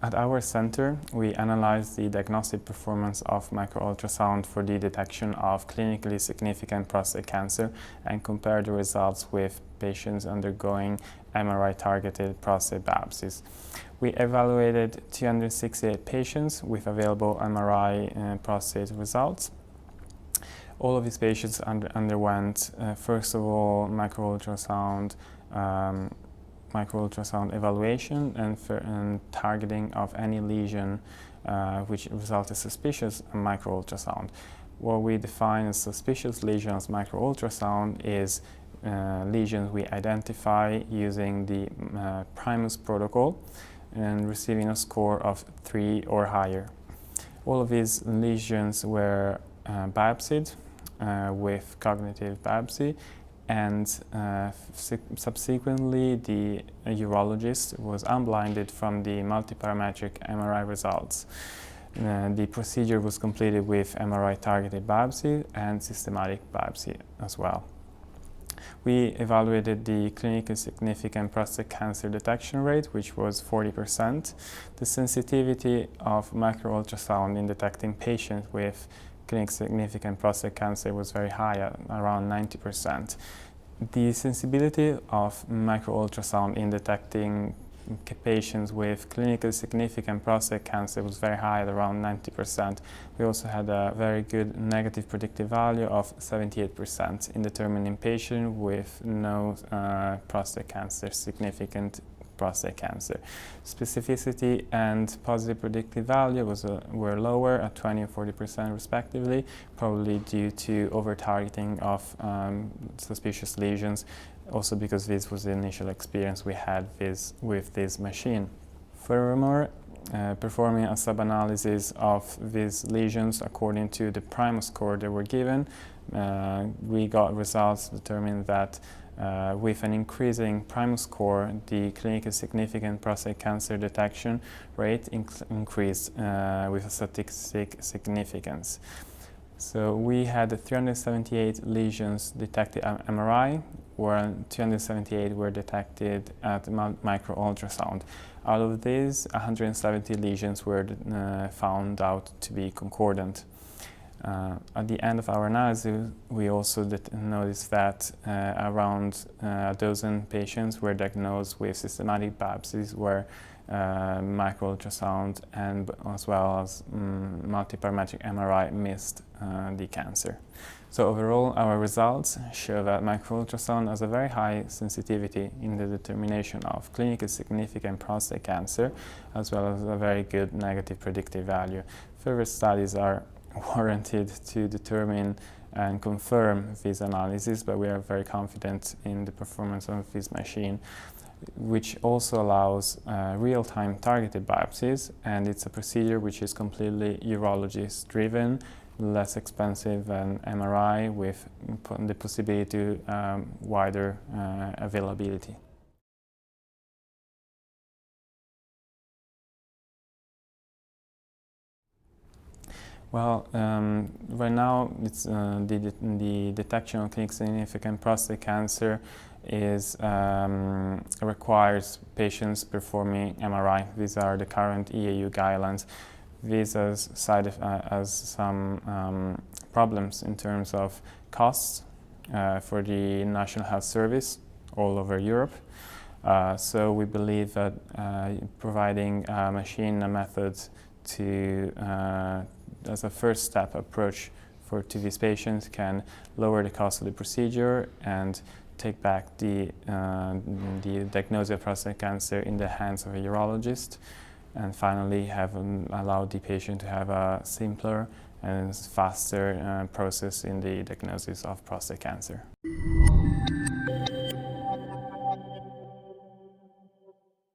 At our center, we analyze the diagnostic performance of micro-ultrasound for the detection of clinically significant prostate cancer and compare the results with patients undergoing MRI-targeted prostate biopsies. We evaluated 268 patients with available MRI prostate results. All of these patients underwent, first of all, micro-ultrasound evaluation and targeting of any lesion which resulted suspicious micro-ultrasound. What we define as suspicious lesions micro-ultrasound is lesions we identify using the Primus protocol and receiving a score of 3 or higher. All of these lesions were biopsied with cognitive biopsy, and subsequently the urologist was unblinded from the multiparametric MRI results. The procedure was completed with MRI-targeted biopsy and systematic biopsy as well. We evaluated the clinically significant prostate cancer detection rate, which was 40%. The sensitivity of micro-ultrasound in detecting patients with clinically significant prostate cancer was very high, at around 90%. The sensibility of micro-ultrasound in detecting patients with clinically significant prostate cancer was very high, at around 90%. We also had a very good negative predictive value of 78% in determining patients with no prostate cancer, significant prostate cancer. Specificity and positive predictive value were lower at 20 and 40% respectively, probably due to over-targeting of suspicious lesions, also because this was the initial experience we had with this machine. Furthermore, performing a sub-analysis of these lesions according to the Primus score they were given, we got results determining that with an increasing Primus score, the clinically significant prostate cancer detection rate increased with a statistic significance. So we had 378 lesions detected at MRI, where 278 were detected at micro-ultrasound. Out of these, 170 lesions were found out to be concordant. At the end of our analysis, we also noticed that around a dozen patients were diagnosed with systematic biopsies where micro-ultrasound and as well as multiparametric MRI missed the cancer. So overall, our results show that micro-ultrasound has a very high sensitivity in the determination of clinically significant prostate cancer, as well as a very good negative predictive value. Further studies are warranted to determine and confirm this analysis, but we are very confident in the performance of this machine, which also allows real-time targeted biopsies, and it's a procedure which is completely urologist driven, less expensive than MRI, with the possibility to wider availability. Well, right now it's the detection of clinically significant prostate cancer requires patients performing MRI. These are the current EAU guidelines. These has some problems in terms of costs for the National Health Service all over Europe. So we believe that providing a machine, a method to as a first step approach to these patients can lower the cost of the procedure and take back the diagnosis of prostate cancer in the hands of a urologist, and finally have allowed the patient to have a simpler and faster process in the diagnosis of prostate cancer.